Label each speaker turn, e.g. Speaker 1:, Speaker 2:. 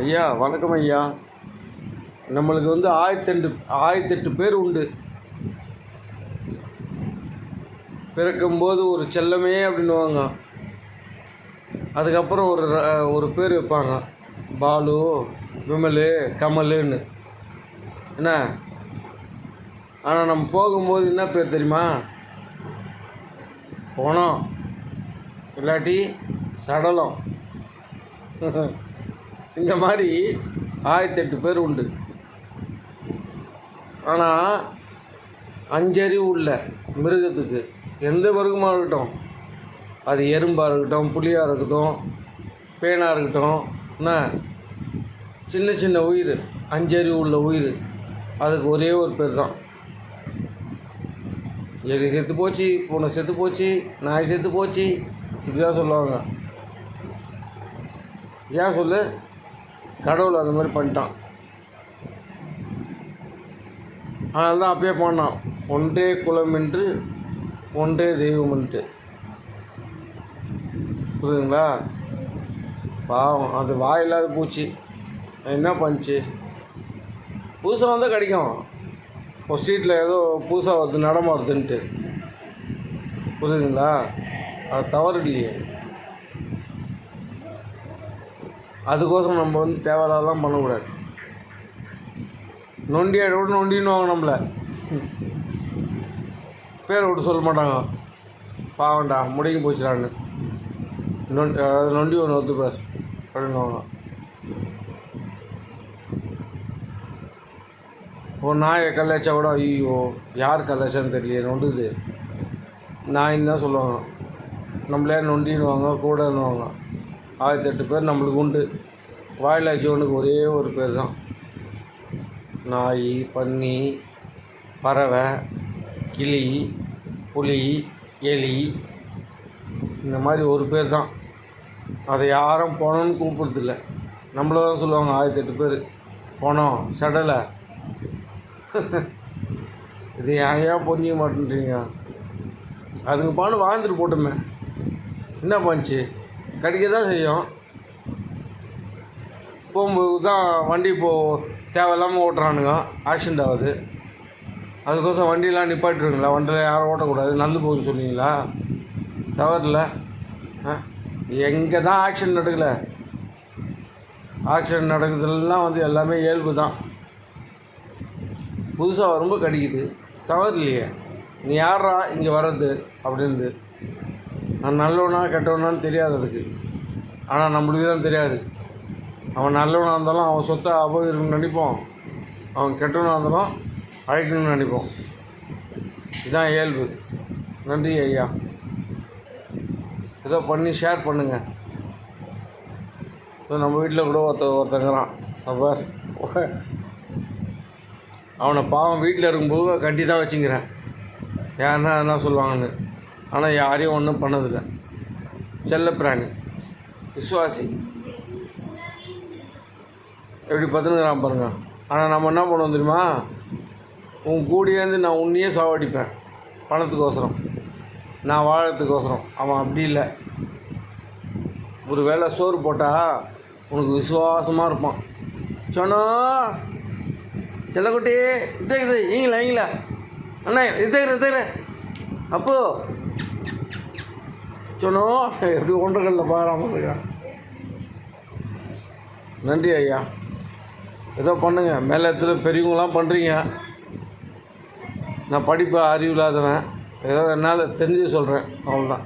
Speaker 1: ஐயா வணக்கம் ஐயா. நம்மளுக்கு வந்து 1008 பேர் உண்டு. பிறக்கும்போது ஒரு செல்லமே அப்படின்னுவாங்க. அதுக்கப்புறம் ஒரு பேர் வைப்பாங்க, பாலு, விமலு, கமலுன்னு. என்ன, ஆனால் நம்ம போகும்போது என்ன பேர் தெரியுமா? போனோம், இல்லாட்டி சடலம். இந்த மாதிரி 1008 பேர் உண்டு. ஆனால் 5 அறிவு உள்ள மிருகத்துக்கு, எந்த மிருகமாக இருக்கட்டும், அது எறும்பாக இருக்கட்டும், புலியாக இருக்கட்டும், பேனாக இருக்கட்டும், என்ன சின்ன சின்ன உயிர், 5 அறிவு உள்ள உயிர், அதுக்கு ஒரே ஒரு பேர் தான். எலி செத்து போச்சு, பூனை செத்து போச்சு, நாய் செத்து போச்சு, இப்படிதான் சொல்லுவாங்க. ஏன் சொல்லு? கடவுள் அந்த மாதிரி பண்ணிட்டான். அதனால தான் அப்பயே பண்ணான், ஒன்றே குலம் என்று ஒன்றே தெய்வம்ன்ட்டு. புரியுதுங்களா? பாவம், அது வாயில்லாத பூச்சி என்ன பண்ணிச்சு? புதுசாக வந்தால் கிடைக்கும். ஒரு ஸ்ட்ரீட்டில் ஏதோ புதுசாக வருது, நடமாடுதுன்ட்டு. புரியுதுங்களா? அது தவறு இல்லையே. அதுக்கோசரம் நம்ம வந்து தேவையில்லாதான் பண்ணக்கூடாது. நொண்டியோட நொண்டின்னுவாங்க நம்மளை, பேர் விட்டு சொல்ல மாட்டாங்க. பாவண்டா, முடிக்க போச்சுடான்னு. நொண்டி ஒன்று ஒத்து பேர் அப்படின்னுவாங்க. ஒரு நாயை கல்லாச்சா கூட, ஐயோ யார் கல்லாச்சான்னு தெரியலையே, நொண்டுது நாயின்னு தான் சொல்லுவாங்க. நம்மளே நொண்டின்னுவாங்க, கூடன்னுவாங்க. 1008 பேர் நம்மளுக்கு உண்டு. வாயிலாச்சவனுக்கு ஒரே ஒரு பேர் தான். நாய், பன்னி, பறவை, கிளி, புலி, எலி, இந்த மாதிரி ஒரு பேர் தான். அதை யாரும் போனோன்னு கூப்பிட்றதில்ல. நம்மள தான் சொல்லுவாங்க 1008 பேர். போனோம், சடலை. இது ஏன் புரிஞ்சிக்க மாட்டேன்றீங்க? அதுங்க பானு வாழ்ந்துட்டு போட்டோமே, என்ன பண்ணுச்சு? கடிக்க தான் செய்யும். போகும்போது தான் வண்டி தேவையில்லாமல் ஓட்டுறானுங்க, ஆக்சிடெண்ட் ஆகுது. அதுக்கோசம் வண்டியெலாம் நிப்பாட்டிருங்களா? வண்டியில் யாரும் ஓட்டக்கூடாது, நடந்து போகுதுன்னு சொன்னீங்களா? தவறில்ல. எங்கே தான் ஆக்சிடெண்ட் நடக்கலை? ஆக்சிடெண்ட் நடக்குதுலாம் வந்து எல்லாமே இயல்பு தான். புதுசாக வரும்போது கடிக்குது, தவறு இல்லையே. நீ யாரா இங்கே வர்றது அப்படின்னு. நான் நல்லவனா கெட்டவனான்னு தெரியாது அதுக்கு. ஆனால் நம்மளுக்கு தான் தெரியாது. அவன் நல்லவனாக இருந்தாலும் அவன் சொத்தை அபகரிக்கணும்னு நினைப்போம், அவன் கெட்டவனாக இருந்தாலும் அழைக்கணும்னு நினைப்போம். இதுதான் இயல்பு. நன்றி ஐயா. ஏதோ பண்ணி ஷேர் பண்ணுங்கள். நம்ம வீட்டில் கூட ஒருத்தங்கிறான், அப்போ அவனை பாவம் வீட்டில் இருக்கும்போது கட்டி தான் வச்சுக்கிறேன், யாருன்னா என்ன சொல்லுவாங்கன்னு. ஆனால் யாரையும் ஒன்றும் பண்ணதில்லை. செல்லப்பிராணி, விசுவாசி, எப்படி பார்த்துனுங்கிறான் பாருங்க. ஆனால் நம்ம என்ன பண்ணுவோம் தெரியுமா? உன் கூடியேருந்து நான் உன்னையே சாவடிப்பேன், பணத்துக்கோசரம், நான் வாழறதுக்கோசரம். அவன் அப்படி இல்லை. ஒரு வேளை சோறு போட்டால் உனக்கு விசுவாசமாக இருப்பான். சொன்னோம் செல்லக்குட்டி, இது ஈங்களா அண்ணா, இது அப்போ சொன்னோம் எப்படி ஒன்றுகளில் பாராமல் இருக்கான். நன்றி ஐயா. ஏதோ பண்ணுங்கள், மேலே இடத்துல பெரியவங்களாம் பண்ணுறீங்க. நான் படிப்பு அறிவு இல்லாதவன், ஏதோ என்னால் தெரிஞ்சு சொல்கிறேன், அவ்வளோதான்.